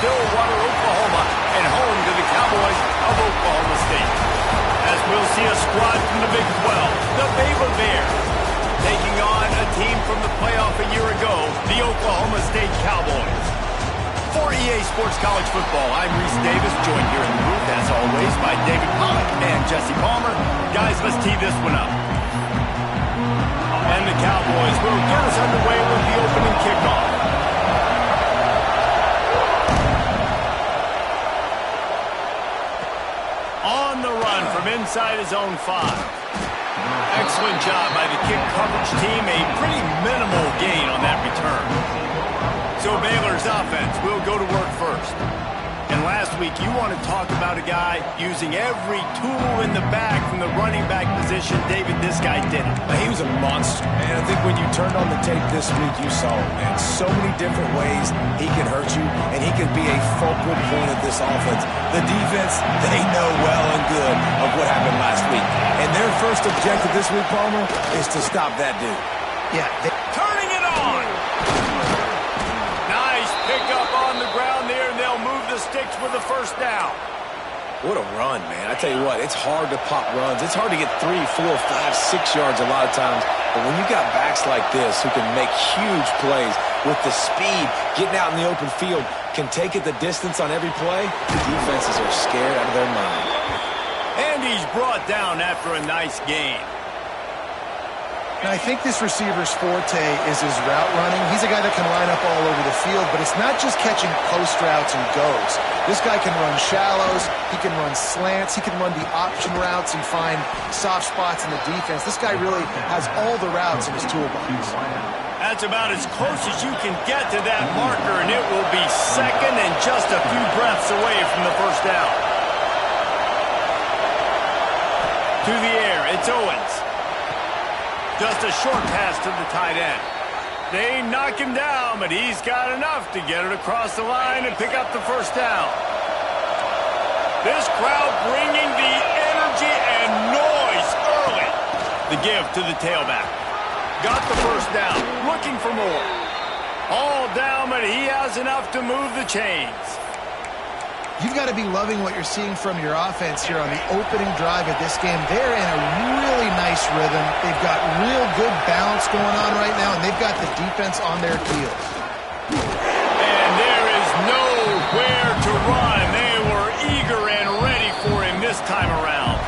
Stillwater, Oklahoma, and home to the Cowboys of Oklahoma State. As we'll see a squad from the Big 12, the Baylor Bears, taking on a team from the playoff a year ago, the Oklahoma State Cowboys. For EA Sports College Football, I'm Reese Davis, joined here in the booth, as always, by David Pollack and Jesse Palmer. Guys, let's tee this one up. And the Cowboys will get us underway with the opening kickoff. On the run from inside his own 5. Excellent job by the kick coverage team. A pretty minimal gain on that return. So Baylor's offense will go to work first. And last week, you want to talk about a guy using every tool in the bag from the running back position. David, this guy did it. He was a monster, man. I think when you turned on the tape this week, you saw it, man. So many different ways he can hurt you, and he can be a focal point of this offense. The defense, they know well and good of what happened last week. And their first objective this week, Palmer, is to stop that dude. Yeah. Turning it on. Nice pickup on the ground there, and they'll move the sticks with the first down. What a run, man. I tell you what, it's hard to pop runs. It's hard to get 3, 4, 5, 6 yards a lot of times. But when you got backs like this who can make huge plays with the speed, getting out in the open field, can take it the distance on every play, the defenses are scared out of their mind. And he's brought down after a nice gain. And I think this receiver's forte is his route running. He's a guy that can line up all over the field, but it's not just catching post routes and goes. This guy can run shallows, he can run slants, he can run the option routes and find soft spots in the defense. This guy really has all the routes in his toolbox. That's about as close as you can get to that marker, and it will be second and just a few breaths away from the first down. To the air, it's Owens. Just a short pass to the tight end. They knock him down, but he's got enough to get it across the line and pick up the first down. This crowd bringing the energy and noise early. The give to the tailback. Got the first down, looking for more. All down, but he has enough to move the chains. You've got to be loving what you're seeing from your offense here on the opening drive of this game. They're in a really nice rhythm. They've got real good balance going on right now, and they've got the defense on their heels. And there is nowhere to run. They were eager and ready for him this time around.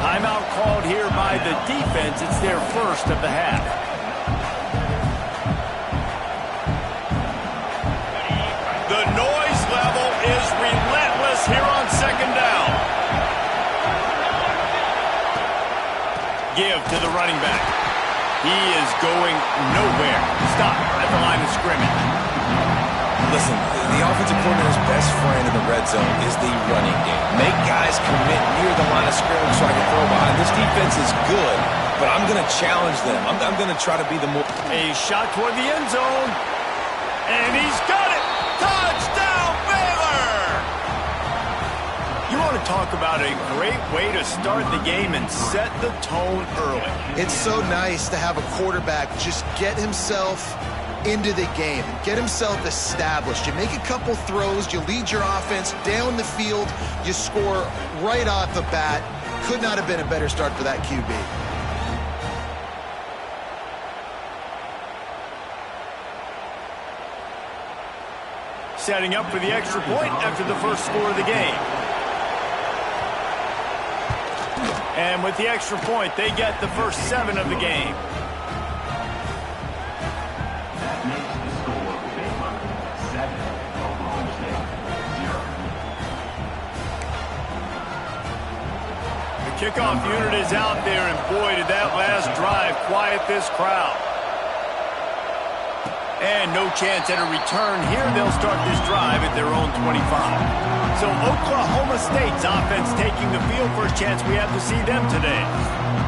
Timeout called here by the defense. It's their first of the half. The noise level is relentless here on second down. Give to the running back. He is going nowhere. Stop at the line of scrimmage. Listen, the offensive coordinator's best friend in the red zone is the running game. Make guys commit near the line of scrimmage so I can throw behind. This defense is good, but I'm going to challenge them. I'm going to try to be the more... A shot toward the end zone. And he's got it. Touchdown, Baylor! You want to talk about a great way to start the game and set the tone early. It's so nice to have a quarterback just get himself into the game, get himself established. You make a couple throws, you lead your offense down the field, you score right off the bat. Could not have been a better start for that QB. Setting up for the extra point after the first score of the game. And with the extra point, they get the first 7 of the game. The kickoff unit is out there, and boy, did that last drive quiet this crowd. And no chance at a return here. They'll start this drive at their own 25. So Oklahoma State's offense taking the field. First chance we have to see them today.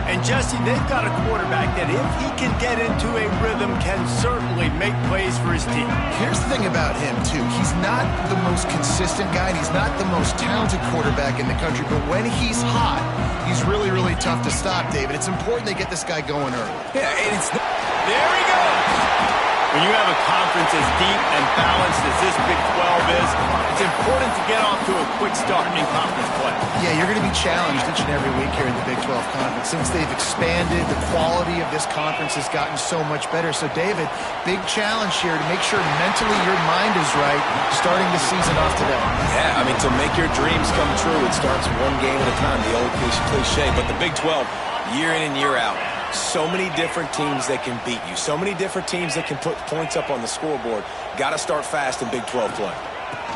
And Jesse, they've got a quarterback that if he can get into a rhythm can certainly make plays for his team. Here's the thing about him, too. He's not the most consistent guy, and he's not the most talented quarterback in the country. But when he's hot, he's really, really tough to stop, David. It's important they get this guy going early. Yeah, and it's... There he goes! When you have a conference as deep and balanced as this Big 12 is, it's important to get off to a quick start in conference play. Yeah, you're going to be challenged each and every week here in the Big 12 Conference. Since they've expanded, the quality of this conference has gotten so much better. So, David, big challenge here to make sure mentally your mind is right starting the season off today. Yeah, I mean, to make your dreams come true, it starts one game at a time, the old cliche. But the Big 12, year in and year out, so many different teams that can beat you. So many different teams that can put points up on the scoreboard. Got to start fast in Big 12 play.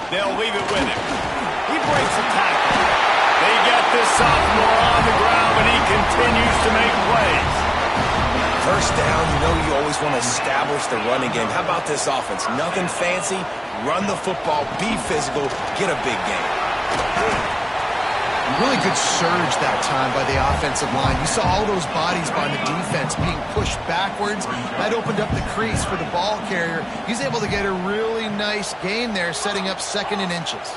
They'll leave it with him. He breaks a tackle. They get this sophomore on the ground, and he continues to make plays. First down, you know you always want to establish the running game. How about this offense? Nothing fancy. Run the football, be physical, get a big game. Really good surge that time by the offensive line. You saw all those bodies by the defense being pushed backwards. That opened up the crease for the ball carrier. He's able to get a really nice gain there, setting up 2nd and inches.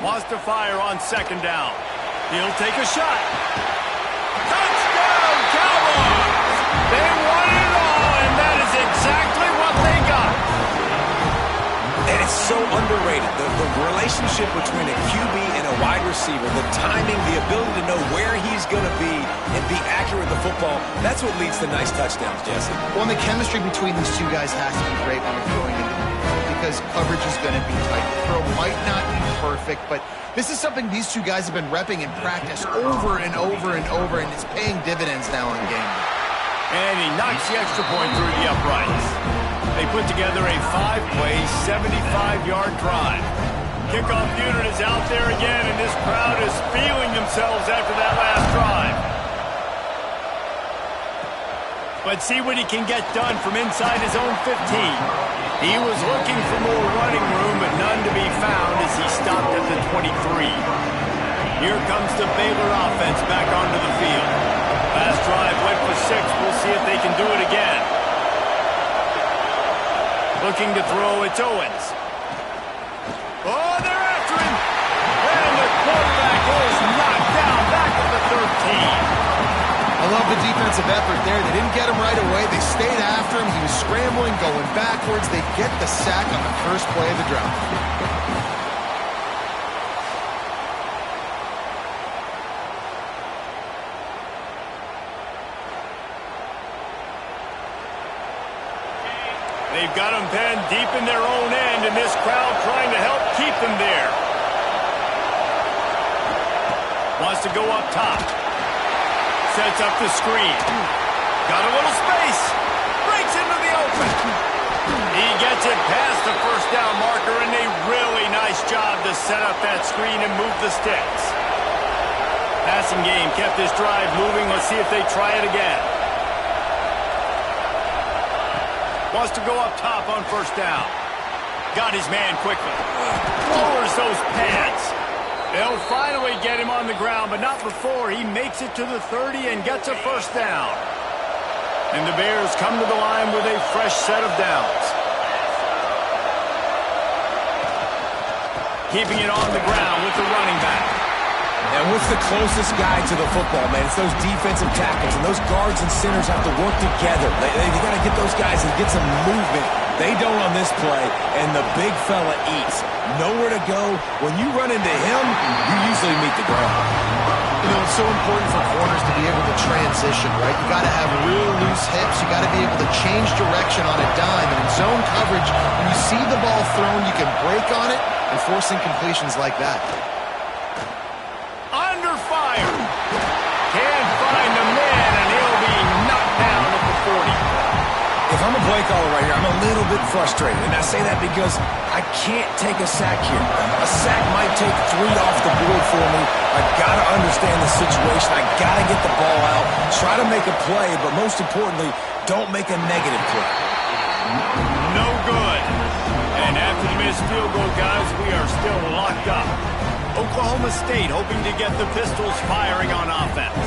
Wants to fire on 2nd down. He'll take a shot. Touchdown, Cowboys! They won it all, and that is exactly what they got. And it's so underrated. The relationship between a QB and a wide receiver, the timing, the ability to know where he's going to be and be accurate with the football, that's what leads to nice touchdowns, Jesse. Well, and the chemistry between these two guys has to be great when they're throwing into the field because coverage is going to be tight. The throw might not be perfect, but this is something these two guys have been repping in practice over and over and over, and it's paying dividends now in game day. And he knocks the extra point through the uprights. They put together a 5-play, 75-yard drive. Kickoff unit is out there again, and this crowd is feeling themselves after that last drive. But see what he can get done from inside his own 15. He was looking for more running room, but none to be found as he stopped at the 23. Here comes the Baylor offense back onto the field. Last drive went for 6. We'll see if they can do it again. Looking to throw, it's Owens. Oh, they're after him. And the quarterback is knocked down back at the 13. I love the defensive effort there. They didn't get him right away. They stayed after him. He was scrambling, going backwards. They get the sack on the first play of the drive. They've got them penned deep in their own end, and this crowd trying to help keep them there. Wants to go up top. Sets up the screen. Got a little space. Breaks into the open. He gets it past the first down marker, and a really nice job to set up that screen and move the sticks. Passing game kept this drive moving. Let's see if they try it again. Wants to go up top on first down. Got his man quickly. Lowers those pads. They'll finally get him on the ground, but not before he makes it to the 30 and gets a first down. And the Bears come to the line with a fresh set of downs. Keeping it on the ground with the running back. And what's the closest guy to the football, man? It's those defensive tackles, and those guards and centers have to work together. They got to get those guys and get some movement. They don't on this play, and the big fella eats. Nowhere to go. When you run into him, you usually meet the ground. You know, it's so important for corners to be able to transition, right? You got to have real loose hips. You got to be able to change direction on a dime. And in zone coverage, when you see the ball thrown, you can break on it and force incompletions like that. Under fire. Can't find the man, and he'll be knocked down at the 40. If I'm a play caller right here, I'm a little bit frustrated. And I say that because I can't take a sack here. A sack might take 3 off the board for me. I got to understand the situation. I got to get the ball out, try to make a play, but most importantly, don't make a negative play. No good. And after the missed field goal, guys, we are still locked up. Oklahoma State hoping to get the Pistols firing on offense.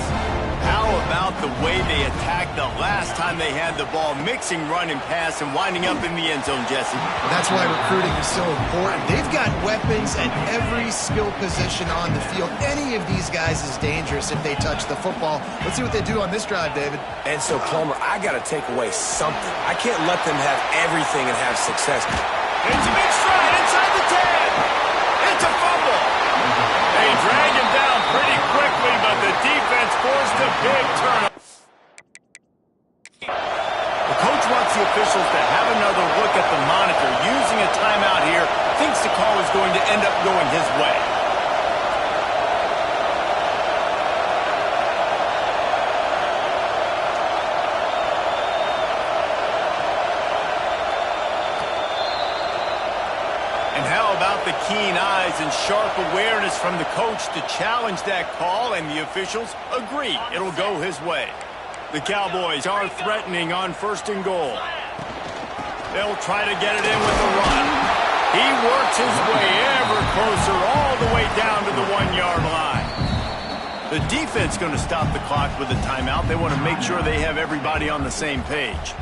How about the way they attacked the last time they had the ball, mixing run and pass and winding up in the end zone, Jesse? That's why recruiting is so important. They've got weapons at every skill position on the field. Any of these guys is dangerous if they touch the football. Let's see what they do on this drive, David. And so, Palmer, I got to take away something. I can't let them have everything and have success. It's a big stride inside the 10. It's a fumble. They drag him down pretty quickly, but the defense forced a big turnover. The coach wants the officials to have another look at the monitor. Using a timeout here, thinks the call is going to end up going his way. And how about the keen eyes and sharp awareness from the coach to challenge that call, and the officials agree it'll go his way. The Cowboys are threatening on 1st and goal. They'll try to get it in with the run. He works his way ever closer all the way down to the 1-yard line. The defense going to stop the clock with a timeout. They want to make sure they have everybody on the same page.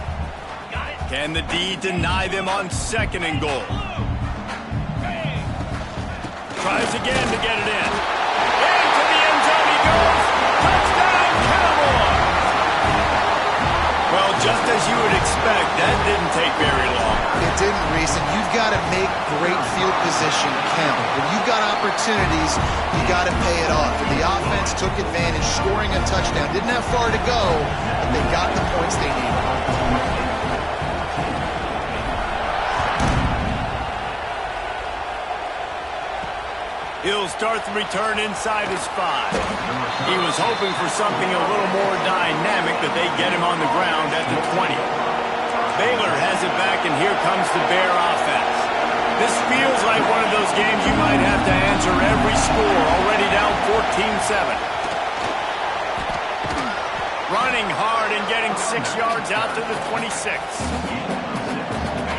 Can the D deny them on 2nd and goal? Tries again to get it in. Into the end zone he goes. Touchdown, Cowboys! Well, just as you would expect, that didn't take very long. It didn't, Reese, and you've got to make great field position count. When you've got opportunities, you got to pay it off. And the offense took advantage, scoring a touchdown. Didn't have far to go, but they got the points they needed. He'll start the return inside his 5. He was hoping for something a little more dynamic, but they get him on the ground at the 20. Baylor has it back, and here comes the Bear offense. This feels like one of those games you might have to answer every score, already down 14-7. Running hard and getting 6 yards out to the 26.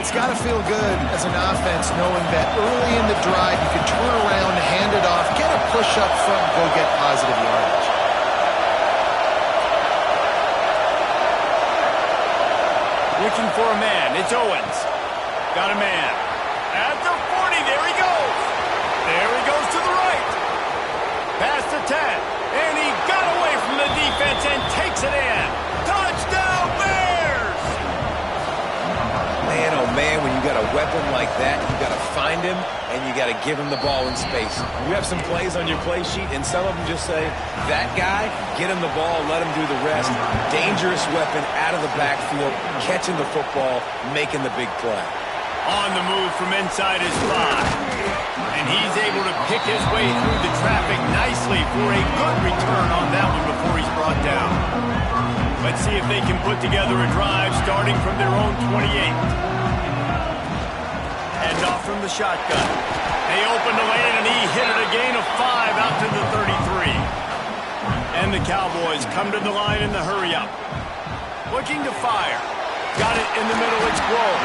It's got to feel good as an offense knowing that early in the drive you can turn around, hand it off, get a push up front, go get positive yardage. Looking for a man. It's Owens. Got a man. At the 40. There he goes. There he goes to the right. Past the 10. And he got away from the defense and takes it in. Touchdown, Bears! Man, oh man, when you got a weapon like that, you got to find him and you got to give him the ball in space. You have some plays on your play sheet, and some of them just say, that guy, get him the ball, let him do the rest. Dangerous weapon out of the backfield, catching the football, making the big play. On the move from inside his 5. And he's able to pick his way through the traffic nicely for a good return on that one before he's brought down. Let's see if they can put together a drive starting from their own 28. Hand off from the shotgun. They open the lane, and he hit it a gain of 5 out to the 33. And the Cowboys come to the line in the hurry-up. Looking to fire. Got it in the middle. It's Grove.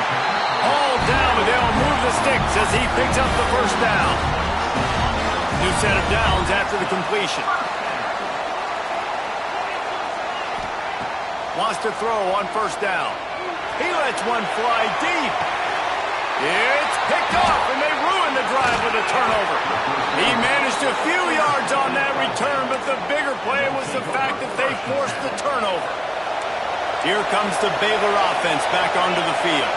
All down, but they'll move the sticks as he picks up the 1st down. New set of downs after the completion. Wants to throw on 1st down. He lets one fly deep. It's picked off, and they ruin the drive with a turnover. He managed a few yards on that return, but the bigger play was the fact that they forced the turnover. Here comes the Baylor offense back onto the field.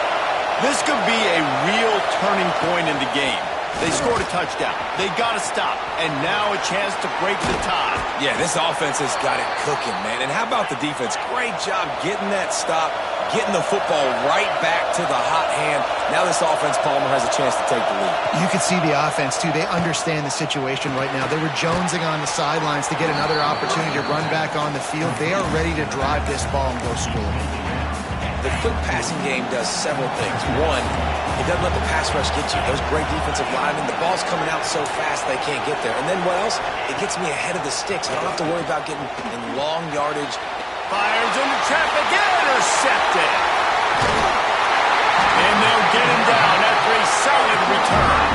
This could be a real turning point in the game. They scored a touchdown. They got to stop. And now a chance to break the tie. Yeah, this offense has got it cooking, man. And how about the defense? Great job getting that stop, getting the football right back to the hot hand. Now this offense, Palmer, has a chance to take the lead. You can see the offense, too. They understand the situation right now. They were jonesing on the sidelines to get another opportunity to run back on the field. They are ready to drive this ball and go score. The quick passing game does several things. One, it doesn't let the pass rush get you. Those great defensive linemen, the ball's coming out so fast they can't get there. And then what else? It gets me ahead of the sticks. I don't have to worry about getting in long yardage. Fires into traffic, intercepted. And they'll get him down after a solid return.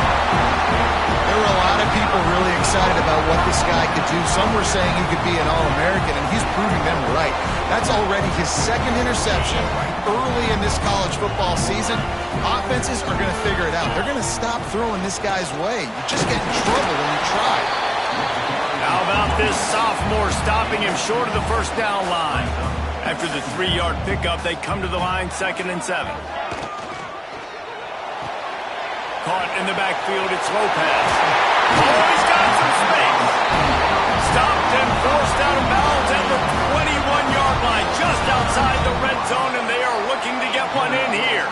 There were a lot of people really excited about what this guy could do. Some were saying he could be an All-American, and he's proving them right. That's already his second interception early in this college football season. Offenses are going to figure it out. They're going to stop throwing this guy's way. You just get in trouble when you try. How about this sophomore stopping him short of the first down line? After the 3-yard pickup, they come to the line 2nd and 7. Caught in the backfield, it's Lopez. Oh, he's got some space. Stopped and forced out of bounds at the 21-yard line, just outside the red zone, and they are looking to get one in here.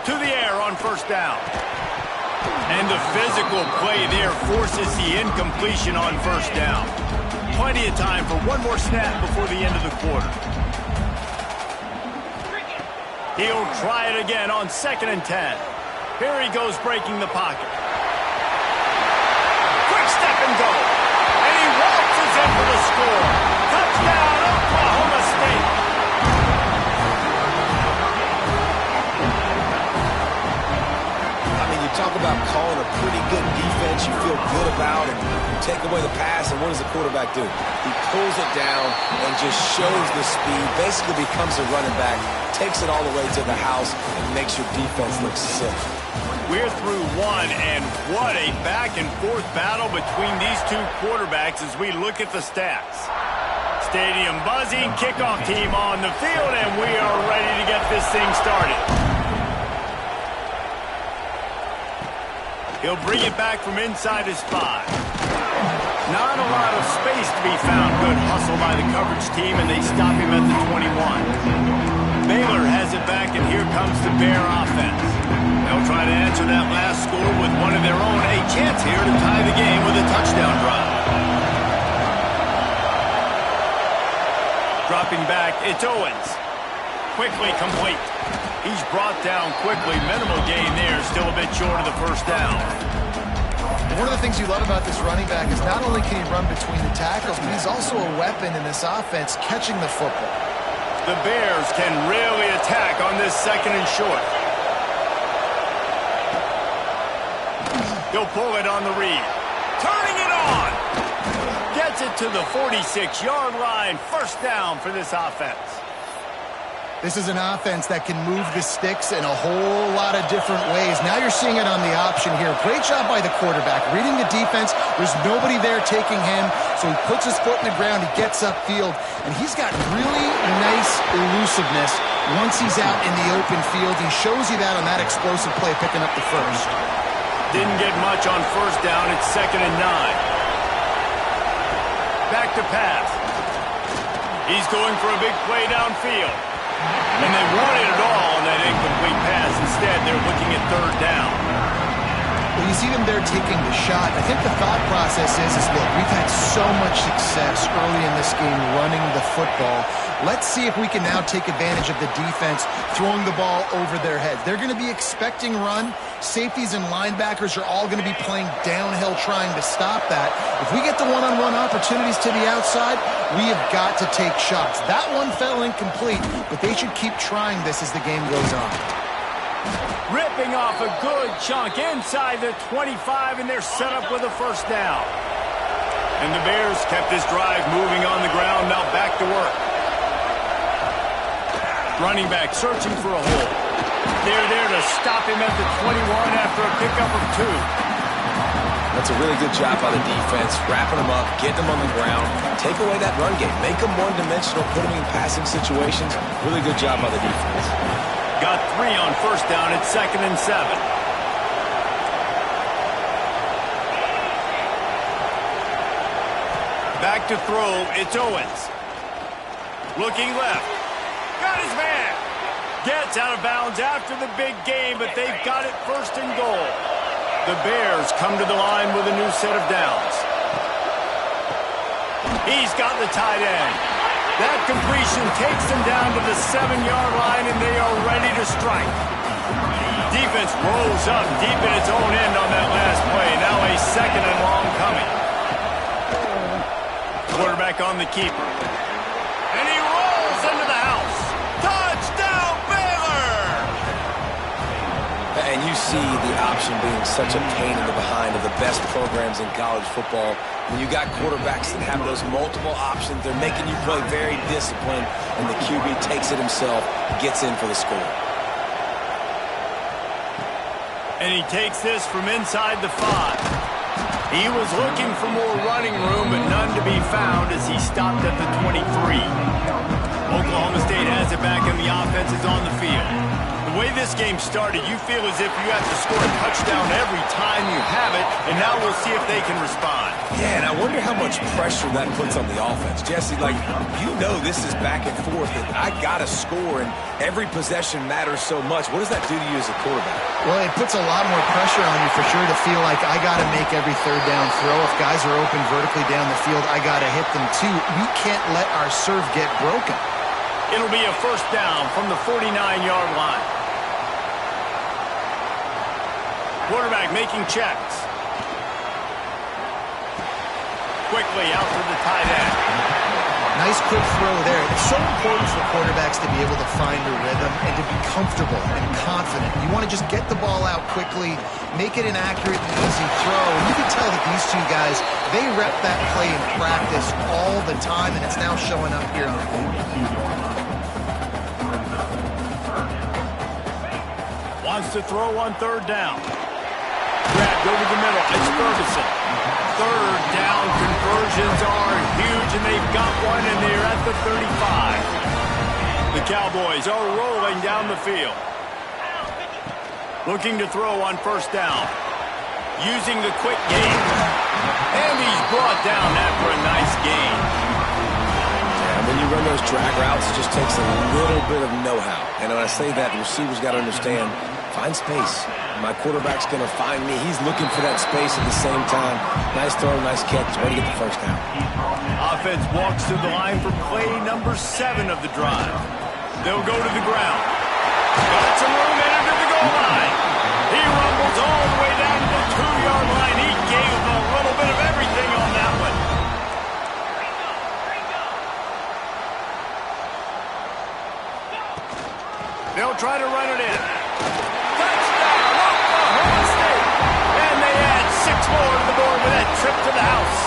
To the air on first down. And the physical play there forces the incompletion on first down. Plenty of time for one more snap before the end of the quarter. He'll try it again on 2nd and 10. Here he goes breaking the pocket. Quick step and go. And he waltzes in for the score. Touchdown, Oklahoma State. I mean, you talk about calling a pretty good defense you feel good about, and you take away the pass, and what does the quarterback do? He pulls it down and just shows the speed, basically becomes a running back, takes it all the way to the house, and makes your defense look sick. We're through one, and what a back-and-forth battle between these two quarterbacks as we look at the stats. Stadium buzzing, kickoff team on the field, and we are ready to get this thing started. He'll bring it back from inside his 5. Not a lot of space to be found. Good hustle by the coverage team, and they stop him at the 21. Baylor has it back, and here comes the Bear offense. They'll try to answer that last score with one of their own. A chance here to tie the game with a touchdown drive. Dropping back, it's Owens. Quickly complete. He's brought down quickly. Minimal gain there, still a bit short of the first down. One of the things you love about this running back is not only can he run between the tackles, but he's also a weapon in this offense catching the football. The Bears can really attack on this 2nd and short. He'll pull it on the read. Turning it on. Gets it to the 46-yard line. First down for this offense. This is an offense that can move the sticks in a whole lot of different ways. Now you're seeing it on the option here. Great job by the quarterback. Reading the defense, there's nobody there taking him, so he puts his foot in the ground, he gets upfield, and he's got really nice elusiveness once he's out in the open field. He shows you that on that explosive play, picking up the first. Didn't get much on first down. It's 2nd and 9. Back to pass. He's going for a big play downfield. And they wanted it all on that incomplete pass. Instead, they're looking at 3rd down. Well, you see them there taking the shot. I think the thought process is look, we've had so much success early in this game running the football. Let's see if we can now take advantage of the defense throwing the ball over their heads. They're going to be expecting run. Safeties and linebackers are all going to be playing downhill trying to stop that. If we get the one-on-one opportunities to the outside, we have got to take shots. That one fell incomplete, but they should keep trying this as the game goes on. Ripping off a good chunk inside the 25, and they're set up with a first down. And the Bears kept this drive moving on the ground. Now back to work. Running back searching for a hole. They're there to stop him at the 21 after a pickup of 2. That's a really good job by the defense, wrapping them up, getting them on the ground, take away that run game, make them one-dimensional, put them in passing situations. Really good job by the defense. Got 3 on first down at 2nd and 7. Back to throw, it's Owens. Looking left. Got his man. Gets out of bounds after the big game, but they've got it 1st and goal. The Bears come to the line with a new set of downs. He's got the tight end. That completion takes them down to the 7-yard line, and they are ready to strike. Defense rolls up deep in its own end on that last play. Now a 2nd and long coming. Quarterback on the keeper. And he rolls into the house. Touchdown, Baylor! Hey, And you see the option being such a pain in the behind of the best programs in college football. When you got quarterbacks that have those multiple options, they're making you play very disciplined, and the QB takes it himself, gets in for the score. And he takes this from inside the 5. He was looking for more running room, but none to be found as he stopped at the 23. Oklahoma State has it back, and the offense is on the field. The way this game started, you feel as if you have to score a touchdown every time you have it, and now we'll see if they can respond. Yeah, and I wonder how much pressure that puts on the offense. Jesse, like, you know this is back and forth, and I got to score, and every possession matters so much. What does that do to you as a quarterback? Well, it puts a lot more pressure on you for sure to feel like I got to make every third down throw. If guys are open vertically down the field, I got to hit them too. We can't let our serve get broken. It'll be a first down from the 49-yard line. Quarterback making checks. Quickly out to the tight end. Nice quick throw there. It's so important for quarterbacks to be able to find a rhythm and to be comfortable and confident. You want to just get the ball out quickly, make it an accurate and easy throw. And you can tell that these two guys, they rep that play in practice all the time, and it's now showing up here on the field. Wants to throw on third down. Grabbed over the middle. It's Ferguson. Third down conversions are huge, and they've got one, and they're at the 35. The Cowboys are rolling down the field. Looking to throw on first down. Using the quick game. And he's brought down after a nice gain. Yeah, when you run those drag routes, it just takes a little bit of know-how. And when I say that, the receiver's got to understand, find space. My quarterback's going to find me. He's looking for that space at the same time. Nice throw, nice catch. Way to get the first down. Offense walks to the line for play number 7 of the drive. They'll go to the ground. Got some room into the goal line. He rumbles all the way down to the 2-yard line. He gave a little bit of everything on that one. They'll try to run it in. More to the board with that trip to the house.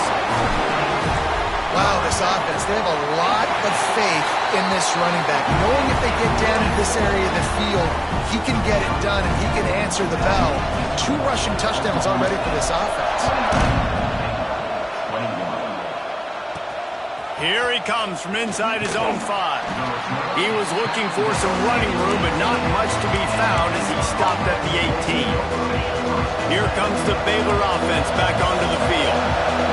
Wow, this offense, they have a lot of faith in this running back. Knowing if they get down into this area of the field, he can get it done and he can answer the bell. 2 rushing touchdowns already for this offense. Here he comes from inside his own 5. He was looking for some running room, but not much to be found as he stopped at the 18. Here comes the Baylor offense back onto the field.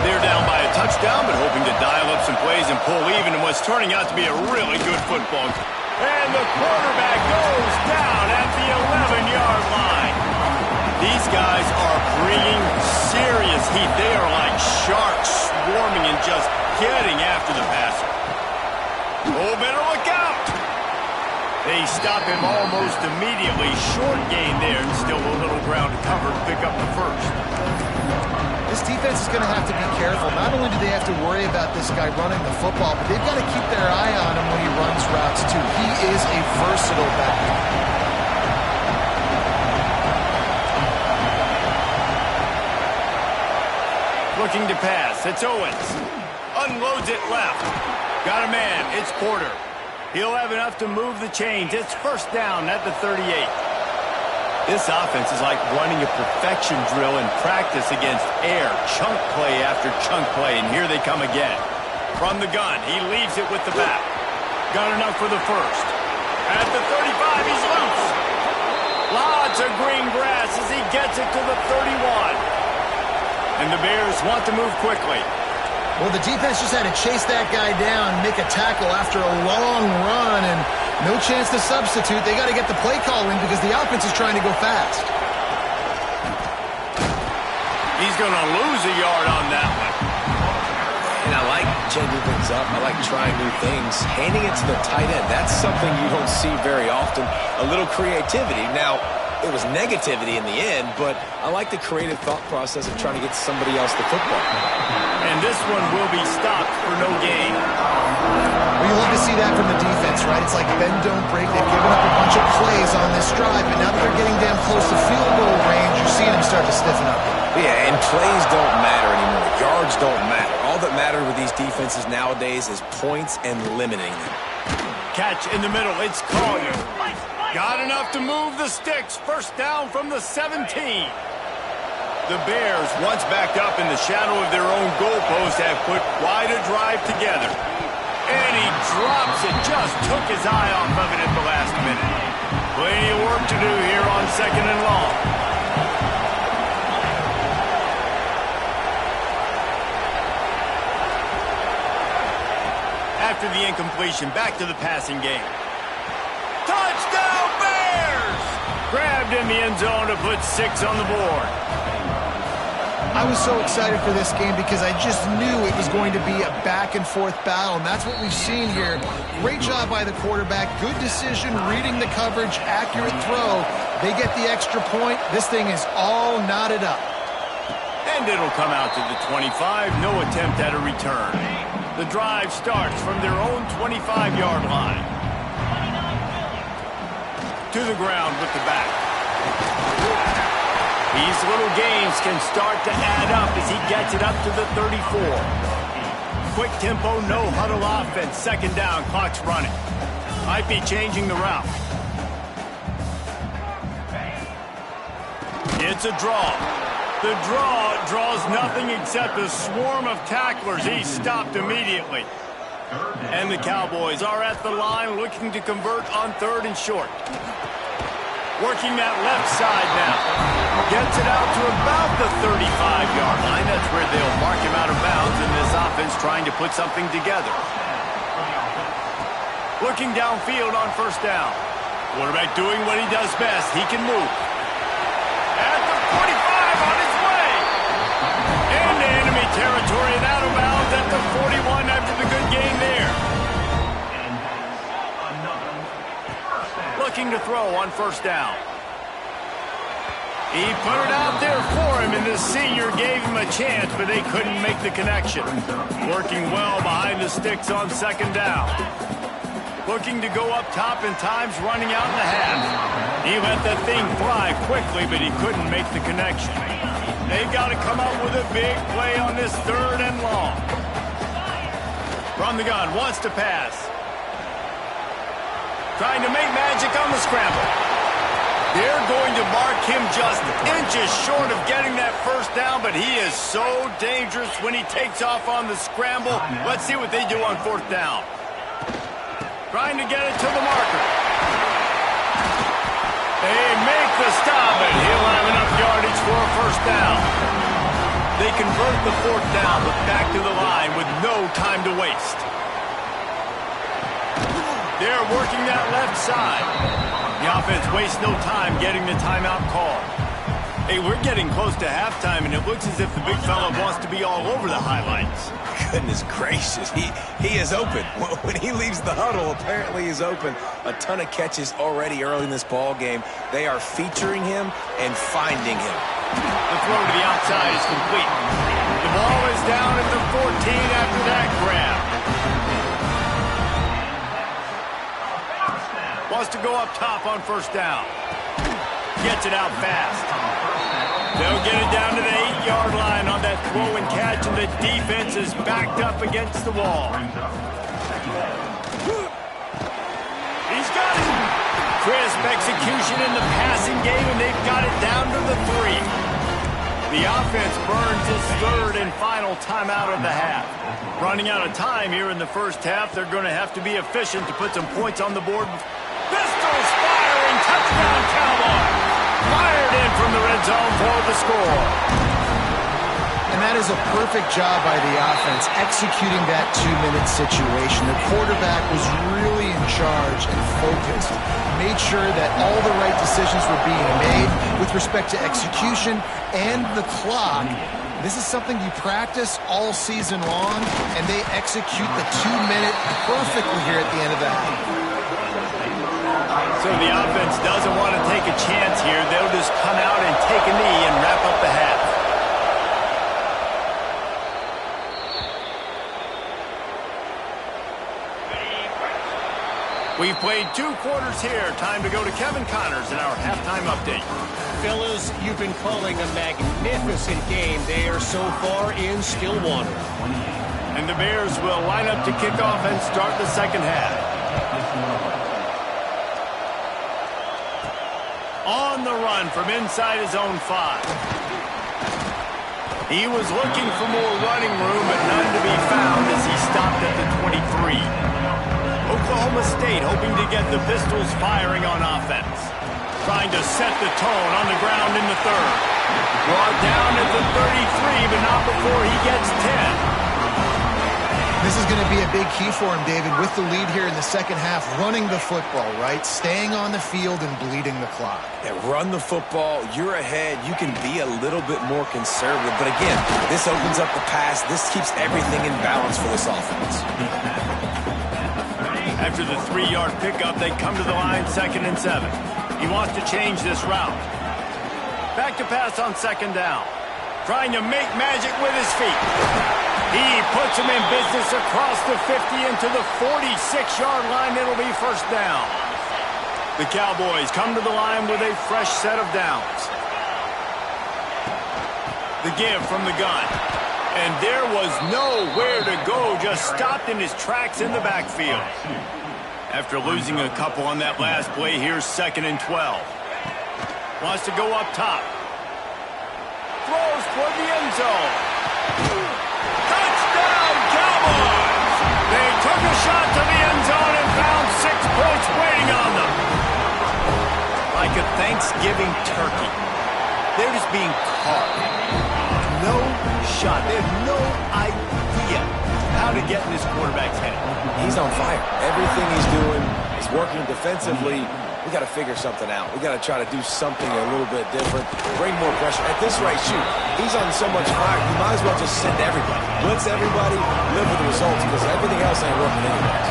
They're down by a touchdown, but hoping to dial up some plays and pull even in what's turning out to be a really good football game. And the quarterback goes down at the 11-yard line. These guys are bringing serious heat. They are like sharks swarming and just getting after the passer. Oh, better look out. They stop him almost immediately. Short gain there, and still a little ground to cover to pick up the first. This defense is going to have to be careful. Not only do they have to worry about this guy running the football, but they've got to keep their eye on him when he runs routes, too. He is a versatile back. Looking to pass. It's Owens. Unloads it left. Got a man. It's Porter. He'll have enough to move the chains. It's first down at the 38. This offense is like running a perfection drill in practice against air. Chunk play after chunk play, and here they come again. From the gun, he leaves it with the back. Got enough for the first. At the 35, he's loose. Lots of green grass as he gets it to the 31. And the Bears want to move quickly. Well, the defense just had to chase that guy down, make a tackle after a long run, and no chance to substitute. They got to get the play calling because the offense is trying to go fast. He's going to lose a yard on that one. And I like changing things up. I like trying new things. Handing it to the tight end, that's something you don't see very often. A little creativity. Now, it was negativity in the end, but I like the creative thought process of trying to get somebody else the football. And this one will be stopped for no gain. Well, you love to see that from the defense, right? It's like bend, don't break. They've given up a bunch bunch of plays on this drive, but now that they're getting damn close to field goal range, you're seeing them start to stiffen up. Yeah, and plays don't matter anymore. Yards don't matter. All that matters with these defenses nowadays is points and limiting them. Catch in the middle. It's Collier. Got enough to move the sticks. First down from the 17. The Bears, once backed up in the shadow of their own goalpost, have put quite a drive together. And he drops it. Just took his eye off of it at the last minute. Plenty of work to do here on 2nd and long. After the incompletion, back to the passing game. Touchdown Bears! Grabbed in the end zone to put 6 on the board. I was so excited for this game because I just knew it was going to be a back-and-forth battle, and that's what we've seen here. Great job by the quarterback. Good decision, reading the coverage, accurate throw. They get the extra point. This thing is all knotted up. And it'll come out to the 25. No attempt at a return. The drive starts from their own 25-yard line. To the ground with the back. These little gains can start to add up as he gets it up to the 34. Quick tempo, no huddle offense. 2nd down, clock's running. Might be changing the route. It's a draw. The draw draws nothing except a swarm of tacklers. He's stopped immediately. And the Cowboys are at the line looking to convert on 3rd and short. Working that left side now. Gets it out to about the 35-yard line. That's where they'll mark him out of bounds in this offense trying to put something together. Looking downfield on 1st down. Quarterback doing what he does best. He can move. At the 45 on his way. Into enemy territory and out of bounds at the 41 after the good gain there. Looking to throw on 1st down. He put it out there for him, and the senior gave him a chance, but they couldn't make the connection. Working well behind the sticks on 2nd down. Looking to go up top, and time's running out in the half. He let that thing fly quickly, but he couldn't make the connection. They've got to come up with a big play on this 3rd and long. From the gun, wants to pass. Trying to make magic on the scramble. They're going to mark him just inches short of getting that 1st down, but he is so dangerous when he takes off on the scramble. Let's see what they do on 4th down. Trying to get it to the marker. They make the stop, and he'll have enough yardage for a 1st down. They convert the 4th down, but back to the line with no time to waste. They're working that left side. The offense wastes no time getting the timeout call. Hey, we're getting close to halftime, and it looks as if the big fella wants to be all over the highlights. Goodness gracious, he is open. When he leaves the huddle, apparently he's open. A ton of catches already early in this ball game. They are featuring him and finding him. The throw to the outside is complete. The ball is down at the 14 after that grab. Wants to go up top on 1st down. Gets it out fast. They'll get it down to the 8-yard line on that throw and catch, and the defense is backed up against the wall. He's got it. Crisp execution in the passing game, and they've got it down to the 3. The offense burns its 3rd and final timeout of the half. Running out of time here in the 1st half, they're going to have to be efficient to put some points on the board. Pistols firing, touchdown Cowboys. Fired in from the red zone for the score. And that is a perfect job by the offense, executing that 2-minute situation. The quarterback was really in charge and focused. Made sure that all the right decisions were being made with respect to execution and the clock. This is something you practice all season long, and they execute the 2-minute perfectly here at the end of the half. So the offense doesn't want to take a chance here. They'll just come out and take a knee and wrap up the half. We've played 2 quarters here. Time to go to Kevin Connors in our halftime update. Fellas, you've been calling a magnificent game there so far in Stillwater. And the Bears will line up to kick off and start the second half. On the run from inside his own 5. He was looking for more running room, but none to be found as he stopped at the 23. Oklahoma State hoping to get the Pistols firing on offense. Trying to set the tone on the ground in the 3rd. Brought down at the 33, but not before he gets 10. This is going to be a big key for him, David, with the lead here in the second half, running the football, right? Staying on the field and bleeding the clock. Yeah, run the football. You're ahead. You can be a little bit more conservative. But again, this opens up the pass. This keeps everything in balance for this offense. After the 3-yard pickup, they come to the line 2nd and 7. He wants to change this route. Back to pass on 2nd down. Trying to make magic with his feet. He puts him in business across the 50 into the 46-yard line. It'll be 1st down. The Cowboys come to the line with a fresh set of downs. The give from the gun. And there was nowhere to go, just stopped in his tracks in the backfield. After losing a couple on that last play, here's 2nd and 12. Wants to go up top. Throws toward the end zone. Touchdown, Cowboys! They took a shot to the end zone and found 6 points waiting on them. Like a Thanksgiving turkey. They're just being carved. No shot. They have no idea how to get in this quarterback's head. He's on fire. Everything he's doing is working defensively. We got to figure something out. We got to try to do something a little bit different. Bring more pressure. At this rate, shoot, he's on so much fire, you might as well just send everybody. Blitz everybody, live with the results, because everything else ain't working anyways.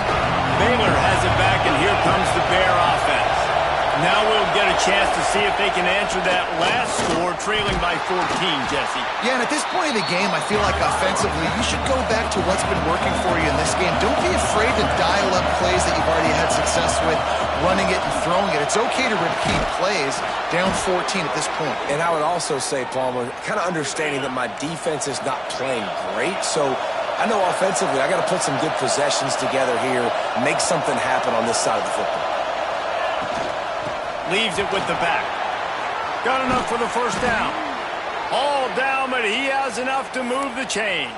Baylor has it back, and here comes the Bear offense. Now we'll get a chance to see if they can answer that last score, trailing by 14, Jesse. Yeah, and at this point of the game, I feel like offensively, you should go back to what's been working for you in this game. Don't be afraid to dial up plays that you've already had success with, running it and throwing it. It's okay to repeat plays down 14 at this point. And I would also say, Palmer, kind of understanding that my defense is not playing great, so I know offensively I got to put some good possessions together here, make something happen on this side of the football. Leaves it with the back. Got enough for the 1st down. All down, but he has enough to move the chains.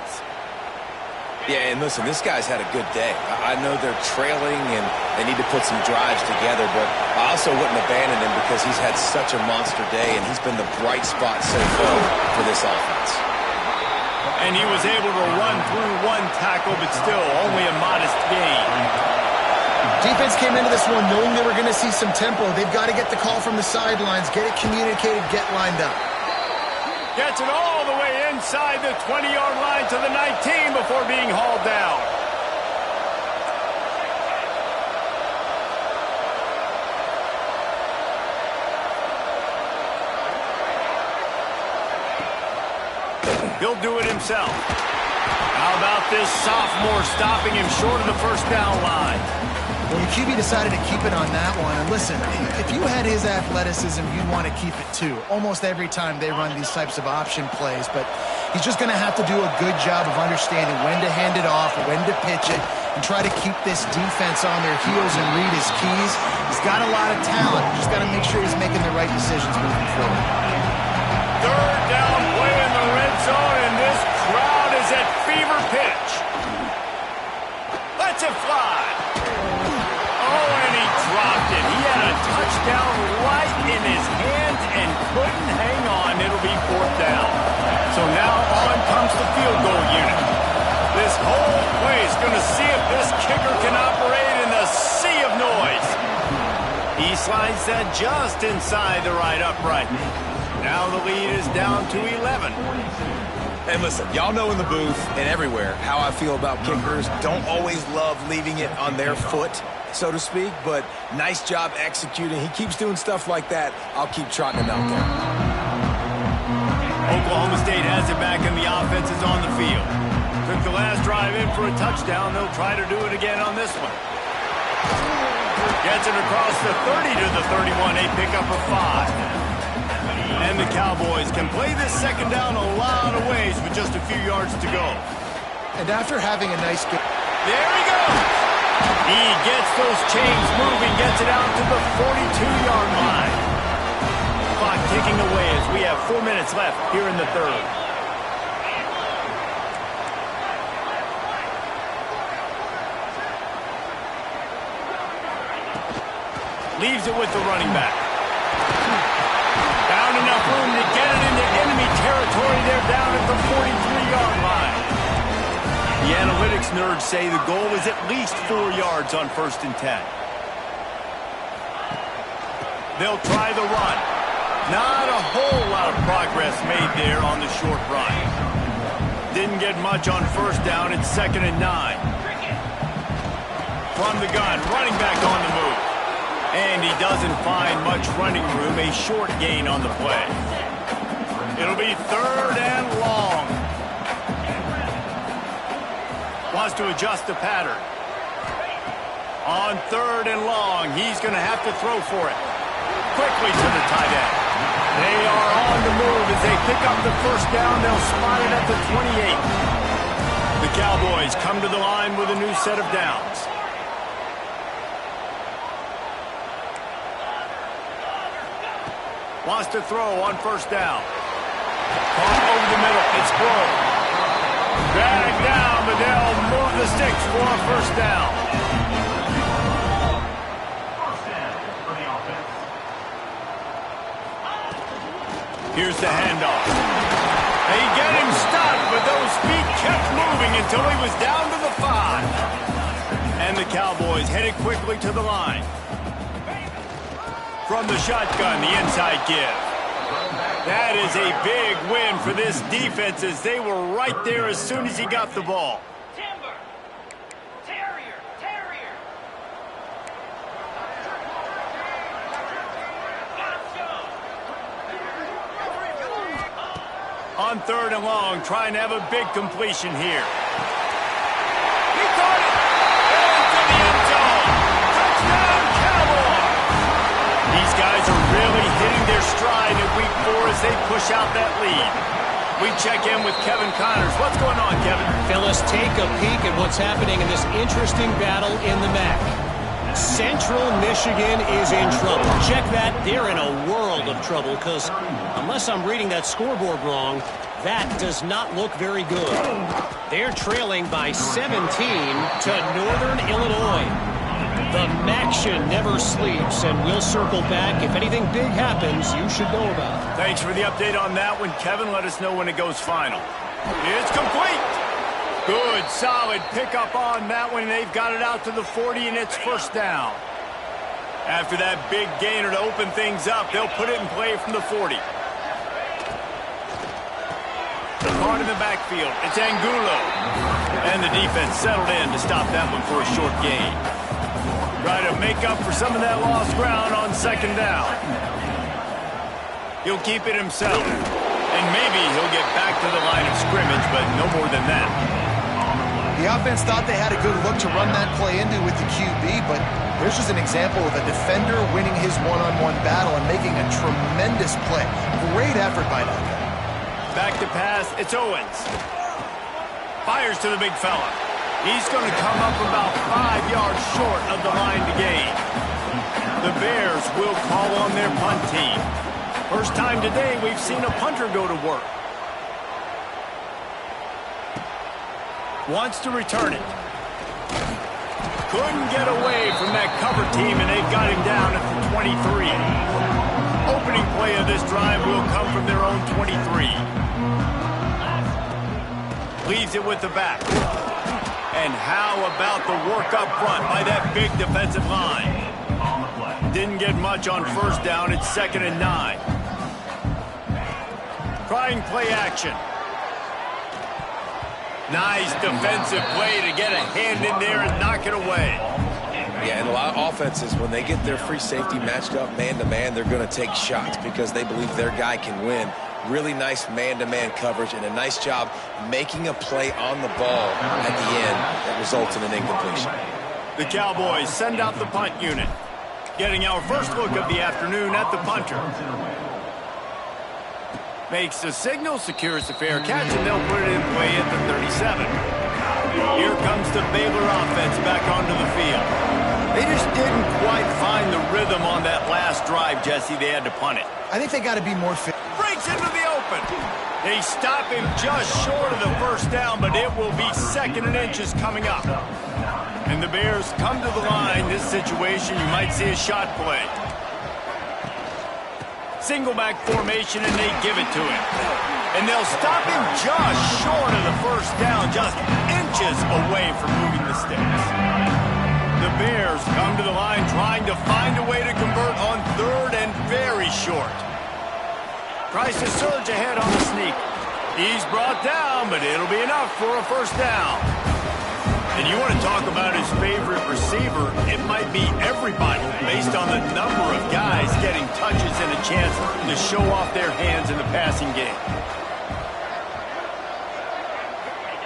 Yeah, and listen, this guy's had a good day. I know they're trailing and they need to put some drives together, but I also wouldn't abandon him because he's had such a monster day and he's been the bright spot so far for this offense. And he was able to run through 1 tackle, but still only a modest gain. Defense came into this one knowing they were going to see some tempo. They've got to get the call from the sidelines, get it communicated, get lined up. Gets it all the way inside the 20-yard line to the 19 before being hauled down. He'll do it himself. How about this sophomore stopping him short of the 1st down line? Well, the QB decided to keep it on that one. And listen, if you had his athleticism, you'd want to keep it too. Almost every time they run these types of option plays. But he's just going to have to do a good job of understanding when to hand it off, when to pitch it, and try to keep this defense on their heels and read his keys. He's got a lot of talent. Just got to make sure he's making the right decisions moving forward. 3rd down play in the red zone, and this crowd is at fever pitch. Let's it fly. Oh, and he dropped it. He had a touchdown right in his hands and couldn't hang on. It'll be 4th down. So now on comes the field goal unit. This whole play is going to see if this kicker can operate in the sea of noise. He slides that just inside the right upright. Now the lead is down to 11. And listen, y'all know in the booth and everywhere how I feel about kickers. Don't always love leaving it on their foot, so to speak, but nice job executing. He keeps doing stuff like that. I'll keep trotting him out there. Oklahoma State has it back and the offense is on the field. Took the last drive in for a touchdown. They'll try to do it again on this one. Gets it across the 30 to the 31, a pickup of 5. And the Cowboys can play this second down a lot of ways with just a few yards to go. And after having a nice game. There he goes. He gets those chains moving, gets it out to the 42-yard line. Clock ticking away as we have 4 minutes left here in the third. Leaves it with the running back. Found enough room to get it into enemy territory there down at the 43-yard line. The analytics nerds say the goal is at least 4 yards on 1st and 10. They'll try the run. Not a whole lot of progress made there on the short run. Didn't get much on 1st down. It's 2nd and 9. From the gun, running back on the move. And he doesn't find much running room, a short gain on the play. It'll be 3rd and long. Wants to adjust the pattern. On 3rd and long, he's going to have to throw for it. Quickly to the tight end. They are on the move as they pick up the 1st down. They'll spot it at the 28. The Cowboys come to the line with a new set of downs. Wants to throw on 1st down. Caught over the middle. It's Grove. Back down, but they'll move the sticks for a 1st down. Here's the handoff. They get him stopped, but those feet kept moving until he was down to the 5. And the Cowboys headed quickly to the line. From the shotgun, the inside give. That is a big win for this defense as they were right there as soon as he got the ball. Terrier. On 3rd and long, trying to have a big completion here. He caught it! Into the end zone! Touchdown, Cowboys! These guys are really hitting their stride in Week 4 as they push out that lead. We check in with Kevin Connors. What's going on, Kevin? Fellas, take a peek at what's happening in this interesting battle in the MAC. Central Michigan is in trouble. Check that. They're in a world of trouble because unless I'm reading that scoreboard wrong, that does not look very good. They're trailing by 17 to Northern Illinois. The MACtion never sleeps, and we'll circle back. If anything big happens, you should know about it. Thanks for the update on that one, Kevin. Let us know when it goes final. It's complete. Good, solid pickup on that one. They've got it out to the 40, and it's 1st down. After that big gainer to open things up, they'll put it in play from the 40. The part in the backfield, it's Angulo. And the defense settled in to stop that one for a short gain. Try to make up for some of that lost ground on 2nd down. He'll keep it himself. And maybe he'll get back to the line of scrimmage, but no more than that. The offense thought they had a good look to run that play into with the QB, but there's just an example of a defender winning his one-on-one battle and making a tremendous play. Great effort by that guy. Back to pass, it's Owens. Fires to the big fella. He's going to come up about 5 yards short of the line to gain. The Bears will call on their punt team. First time today we've seen a punter go to work. Wants to return it. Couldn't get away from that cover team, and they've got him down at the 23. Opening play of this drive will come from their own 23. Leaves it with the back. And how about the work up front by that big defensive line? Didn't get much on 1st down. It's 2nd and 9. Trying play action. Nice defensive play to get a hand in there and knock it away. Yeah, and a lot of offenses, when they get their free safety matched up man-to-man, they're going to take shots because they believe their guy can win. Really nice man-to-man coverage and a nice job making a play on the ball at the end that results in an incompletion. The Cowboys send out the punt unit. Getting our first look of the afternoon at the punter. Makes the signal, secures the fair catch, and they'll put it in play at the 37. Here comes the Baylor offense back onto the field. They just didn't quite find the rhythm on that last drive, Jesse. They had to punt it. I think they got to be more fit. Breaks into the open. They stop him just short of the first down, but it will be 2nd and inches coming up. And the Bears come to the line. This situation, you might see a shot play. Single back formation, and they give it to him. And they'll stop him just short of the first down, just inches away from moving the sticks. The Bears come to the line trying to find a way to convert on 3rd and very short. Tries to surge ahead on the sneak. He's brought down, but it'll be enough for a first down. And you want to talk about his favorite receiver, it might be everybody based on the number of guys getting touches and a chance to show off their hands in the passing game.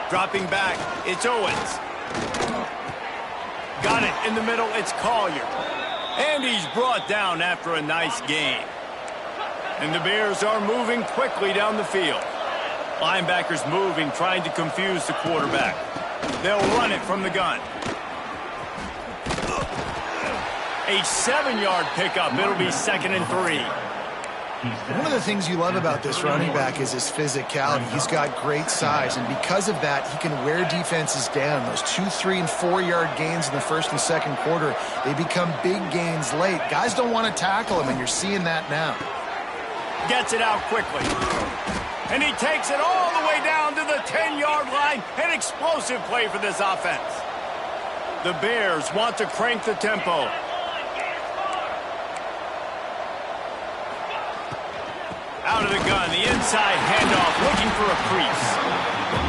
Dropping back, it's Owens. Got it in the middle, it's Collier. And he's brought down after a nice gain. And the Bears are moving quickly down the field. Linebackers moving, trying to confuse the quarterback. They'll run it from the gun. A 7-yard pickup. It'll be 2nd and 3. One of the things you love about this running back is his physicality. He's got great size, and because of that, he can wear defenses down. Those 2-, 3-, and 4-yard gains in the first and second quarter, they become big gains late. Guys don't want to tackle him, and you're seeing that now. Gets it out quickly. And he takes it all the way down to the 10-yard line. An explosive play for this offense. The Bears want to crank the tempo. Out of the gun, the inside handoff, looking for a crease.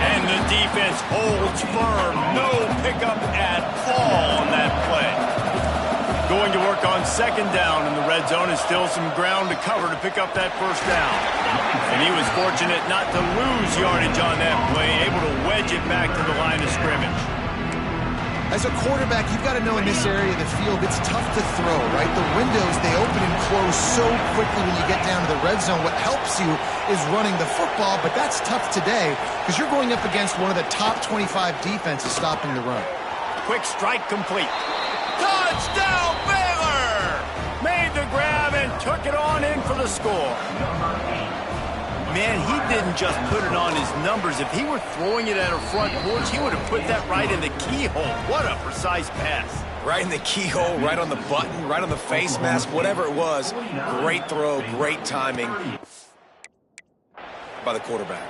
And the defense holds firm. No pickup at all on that play. Going to work on 2nd down in the red zone, and still some ground to cover to pick up that first down. And he was fortunate not to lose yardage on that play, able to wedge it back to the line of scrimmage. As a quarterback, you've got to know in this area of the field, it's tough to throw, right? The windows, they open and close so quickly when you get down to the red zone. What helps you is running the football, but that's tough today because you're going up against one of the top 25 defenses stopping the run. Quick strike complete. Touchdown, Baylor! Made the grab and took it on in for the score. Man, he didn't just put it on his numbers. If he were throwing it at a front porch, he would have put that right in the keyhole. What a precise pass. Right in the keyhole, right on the button, right on the face mask, whatever it was. Great throw, great timing by the quarterback.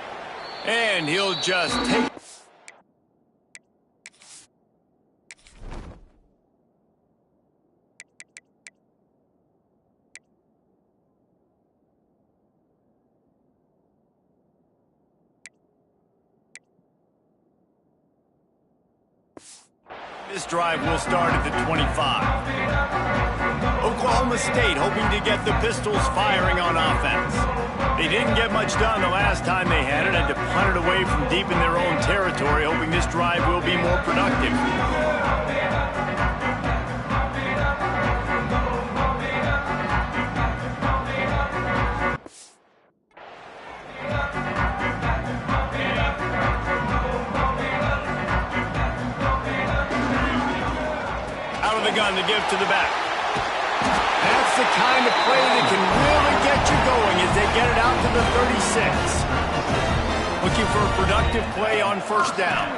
And he'll just take... This drive will start at the 25. Oklahoma State hoping to get the Pistols firing on offense. They didn't get much done the last time they had it, to punt it away from deep in their own territory, hoping this drive will be more productive. Gun to give to the back. That's the kind of play that can really get you going as they get it out to the 36. Looking for a productive play on first down.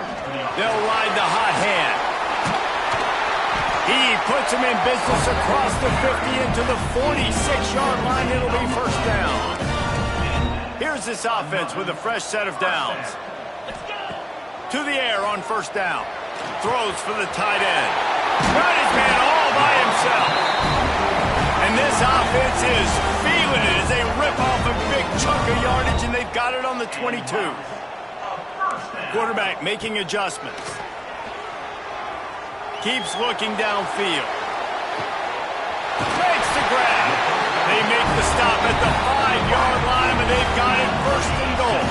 They'll ride the hot hand. He puts him in business across the 50 into the 46-yard line. It'll be first down. Here's this offense with a fresh set of downs. To the air on first down. Throws for the tight end. Got his man all by himself. And this offense is feeling it as they rip off a big chunk of yardage, and they've got it on the 22. Quarterback making adjustments. Keeps looking downfield. Makes the grab. They make the stop at the 5-yard line, and they've got it first and goal.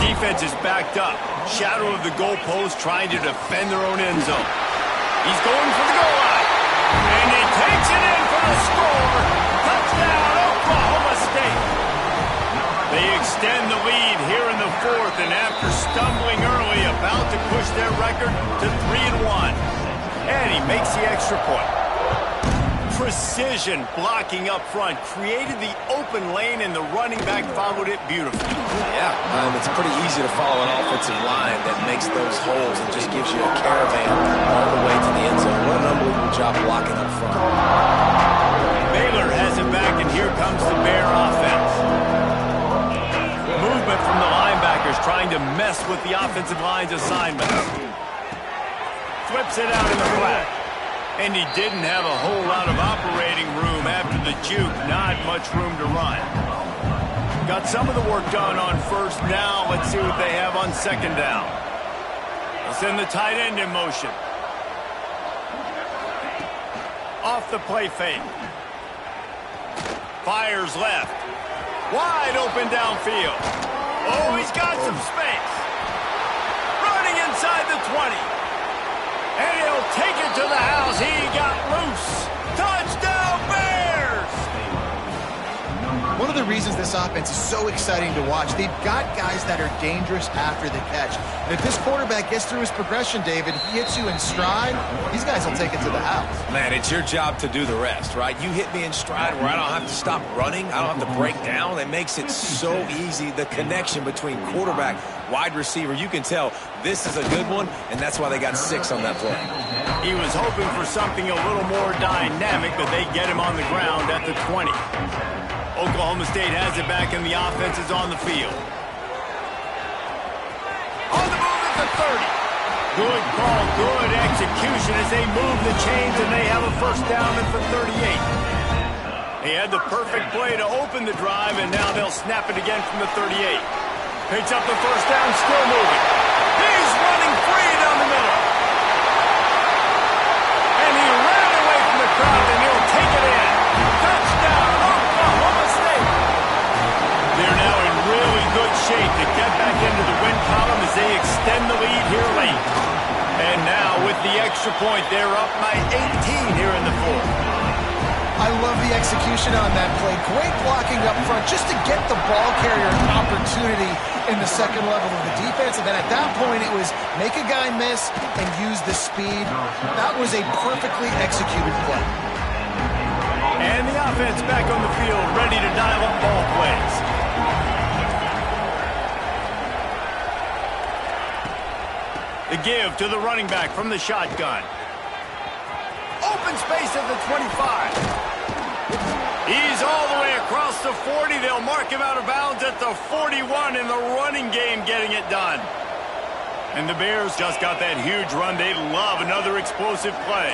Defense is backed up. Shadow of the goalpost, trying to defend their own end zone. He's going for the goal line. And they take their record to 3-1. And he makes the extra point. Precision blocking up front created the open lane, and the running back followed it beautifully. Yeah, it's pretty easy to follow an offensive line that makes those holes and just gives you a caravan all the way to the end zone. What an unbelievable job blocking up front. Baylor has it back, and here comes the Bear offense. Movement from the linebackers trying to mess with the offensive line's assignments. Flips it out in the flat. And he didn't have a whole lot of operating room after the juke. Not much room to run. Got some of the work done on first. Now let's see what they have on second down. They'll send the tight end in motion. Off the play fake. Fires left. Wide open downfield. Oh, he's got some space. Running inside the 20. And he'll take it to the house. He got loose. Touchdown, Bears! One of the reasons this offense is so exciting to watch, they've got guys that are dangerous after the catch. And if this quarterback gets through his progression, David, he hits you in stride, these guys will take it to the house. Man, it's your job to do the rest, right? You hit me in stride where I don't have to stop running. I don't have to break down. It makes it so easy. The connection between quarterback, wide receiver, you can tell this is a good one, and that's why they got 6 on that play. He was hoping for something a little more dynamic, but they get him on the ground at the 20. Oklahoma State has it back, and the offense is on the field. On the move at the 30. Good call, good execution as they move the chains, and they have a first down at the 38. He had the perfect play to open the drive, and now they'll snap it again from the 38. Picks up the first down, still moving. He's running free down the middle. And he ran away from the crowd, and he'll take it in. Touchdown, Oklahoma State. They're now in really good shape to get back into the win column as they extend the lead here late. And now with the extra point, they're up by 18 here in the fourth. I love the execution on that play. Great blocking up front just to get the ball carrier an opportunity in the second level of the defense. And then at that point, it was make a guy miss and use the speed. That was a perfectly executed play. And the offense back on the field, ready to dial up ball plays. The give to the running back from the shotgun. Open space at the 25. He's all the way across the 40. They'll mark him out of bounds at the 41 in the running game, getting it done. And the Bears just got that huge run. They love another explosive play.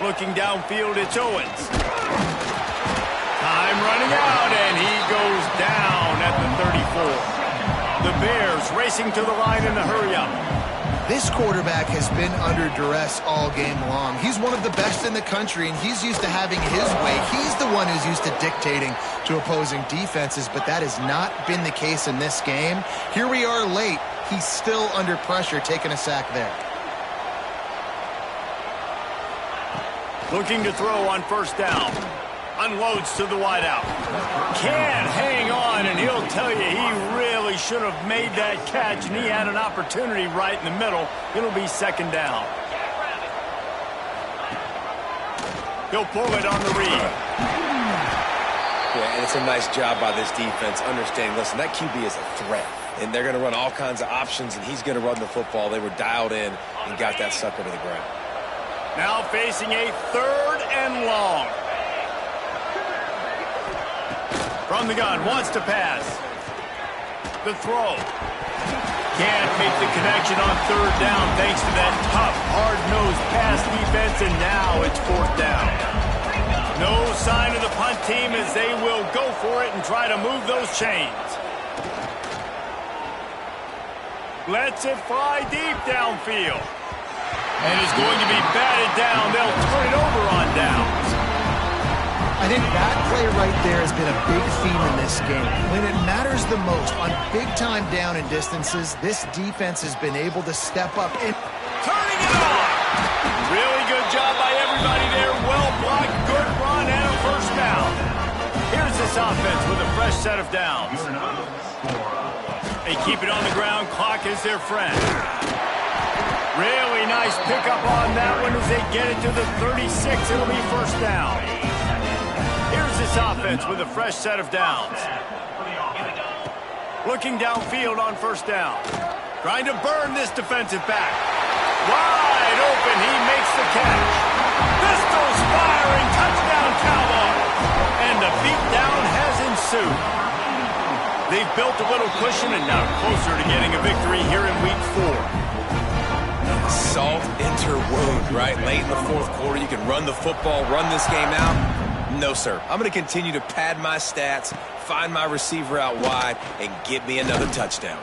Looking downfield, it's Owens. Time running out, and he goes down at the 34. The Bears racing to the line in the hurry-up. This quarterback has been under duress all game long. He's one of the best in the country, and he's used to having his way. He's the one who's used to dictating to opposing defenses, but that has not been the case in this game. Here we are late. He's still under pressure, taking a sack there. Looking to throw on first down. Unloads to the wideout. Can't hang on, and he'll tell you he really should have made that catch, and he had an opportunity right in the middle. It'll be second down. He'll pull it on the read. Yeah, and it's a nice job by this defense understanding, listen, that QB is a threat, and they're going to run all kinds of options, and he's going to run the football. They were dialed in and got that sucker to the ground. Now facing a 3rd and long. From the gun, wants to pass. The throw. Can't make the connection on 3rd down thanks to that tough, hard-nosed pass defense, and now it's 4th down. No sign of the punt team as they will go for it and try to move those chains. Lets it fly deep downfield. And is going to be batted down. They'll turn it over on downs. I think that play right there has been a big theme in this game. When it matters the most, on big-time down and distances, this defense has been able to step up and turning it on. Really good job by everybody there. Well blocked, good run, and a first down. Here's this offense with a fresh set of downs. They keep it on the ground. Clock is their friend. Really nice pickup on that one as they get it to the 36. It'll be first down. Here's this offense with a fresh set of downs. Looking downfield on first down. Trying to burn this defensive back. Wide open. He makes the catch. Pistols firing. Touchdown, Cowboys. And the beatdown has ensued. They've built a little cushion and now closer to getting a victory here in Week 4. Salt enter wound, right? Late in the fourth quarter, you can run the football, run this game out. No, sir. I'm going to continue to pad my stats, find my receiver out wide, and get me another touchdown.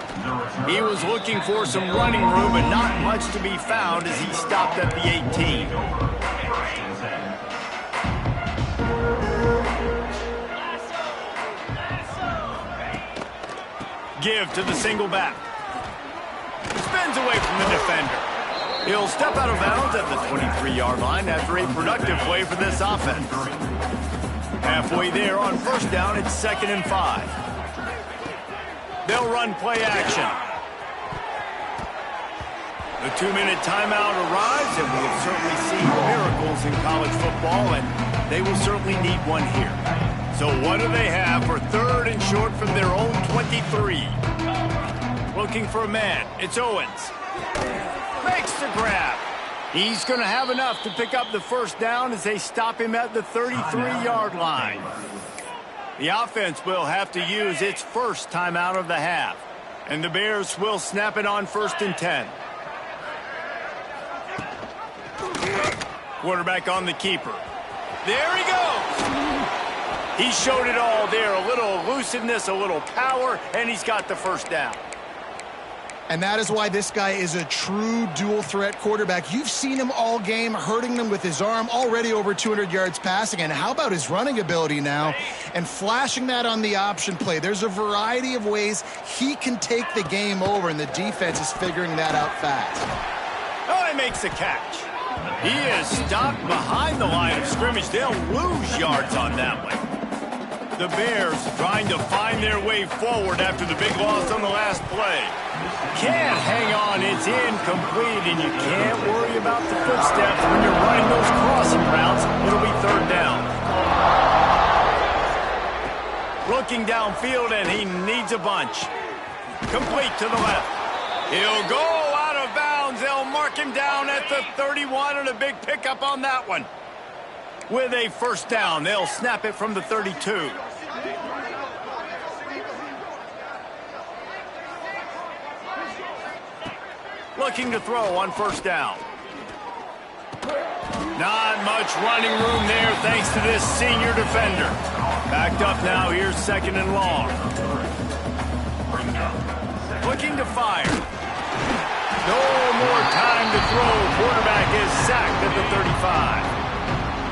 He was looking for some running room, but not much to be found as he stopped at the 18. Give to the single back. Spins away from the defender. He'll step out of bounds at the 23-yard line after a productive play for this offense. Halfway there on first down, it's 2nd and 5. They'll run play action. The 2-minute timeout arrives, and we have certainly seen miracles in college football, and they will certainly need one here. So what do they have for 3rd and short from their own 23? Looking for a man. It's Owens. Makes the grab. He's going to have enough to pick up the first down as they stop him at the 33-yard line. The offense will have to use its first timeout of the half. And the Bears will snap it on 1st and 10. Quarterback on the keeper. There he goes. He showed it all there. A little elusiveness, a little power, and he's got the first down. And that is why this guy is a true dual-threat quarterback. You've seen him all game, hurting them with his arm, already over 200 yards passing. And how about his running ability now? And flashing that on the option play. There's a variety of ways he can take the game over, and the defense is figuring that out fast. Oh, he makes the catch. He is stopped behind the line of scrimmage. They'll lose yards on that one. The Bears trying to find their way forward after the big loss on the last play. Can't hang on, it's incomplete, and you can't worry about the footsteps when you're running those crossing routes. It'll be 3rd down. Looking downfield, and he needs a bunch. Complete to the left. He'll go out of bounds. They'll mark him down at the 31, and a big pickup on that one. With a first down, they'll snap it from the 32. Looking to throw on first down. Not much running room there thanks to this senior defender. Backed up now, here's 2nd and long. Looking to fire. No more time to throw. Quarterback is sacked at the 35.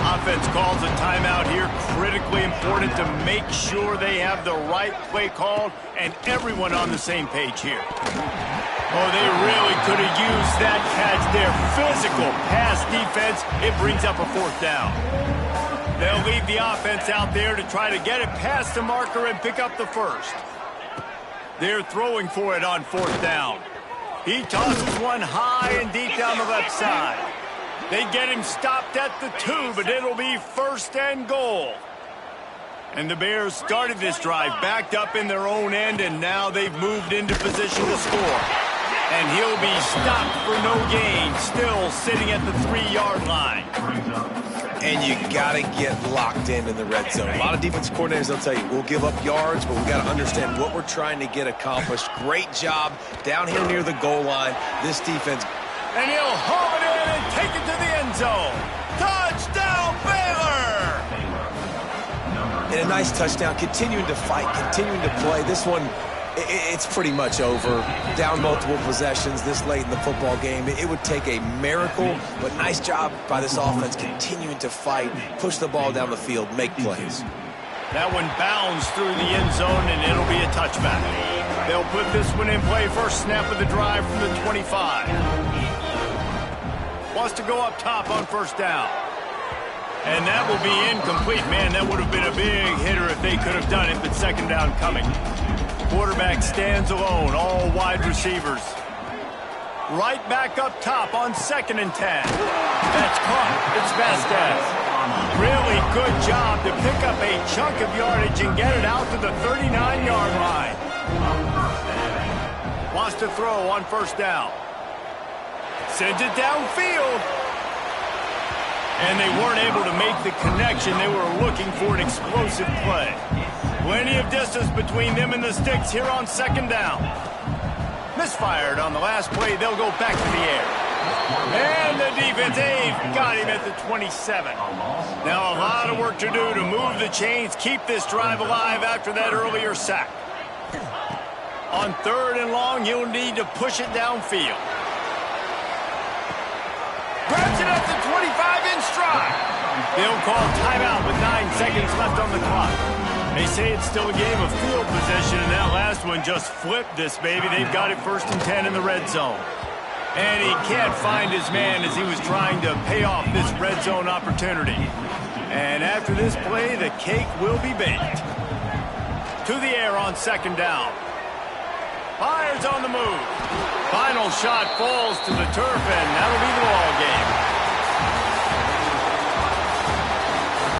Offense calls a timeout here. Critically important to make sure they have the right play called and everyone on the same page here. Oh, they really could have used that catch there. Physical pass defense. It brings up a 4th down. They'll leave the offense out there to try to get it past the marker and pick up the first. They're throwing for it on 4th down. He tosses one high and deep down the left side. They get him stopped at the 2, but it'll be 1st and goal. And the Bears started this drive backed up in their own end, and now they've moved into position to score. And he'll be stopped for no gain, still sitting at the 3-yard line. And you got to get locked in the red zone. A lot of defense coordinators, they'll tell you, we'll give up yards, but we got to understand what we're trying to get accomplished. Great job down here near the goal line. This defense. And he'll haul it in and take it to the end zone. Touchdown, Baylor! And a nice touchdown, continuing to fight, continuing to play. This one, it's pretty much over. Down multiple possessions this late in the football game. It would take a miracle, but nice job by this offense continuing to fight, push the ball down the field, make plays. That one bounds through the end zone, and it'll be a touchback. They'll put this one in play. First snap of the drive from the 25. Wants to go up top on first down. And that will be incomplete. Man, that would have been a big hitter if they could have done it, but 2nd down coming. Quarterback stands alone, all wide receivers. Right back up top on 2nd and 10. That's caught. It's Vasquez. Really good job to pick up a chunk of yardage and get it out to the 39-yard line. Wants to throw on 1st down. Sends it downfield. And they weren't able to make the connection. They were looking for an explosive play. Plenty of distance between them and the sticks here on 2nd down. Misfired on the last play. They'll go back to the air. And the defense, got him at the 27. Now a lot of work to do to move the chains, keep this drive alive after that earlier sack. On 3rd and long, he'll need to push it downfield. Grabs it at the 25 in stride. They'll call timeout with 9 seconds left on the clock. They say it's still a game of field possession, and that last one just flipped this baby. They've got it 1st and 10 in the red zone. And he can't find his man as he was trying to pay off this red zone opportunity. And after this play, the cake will be baked. To the air on 2nd down. Fires on the move. Final shot falls to the turf, and that'll be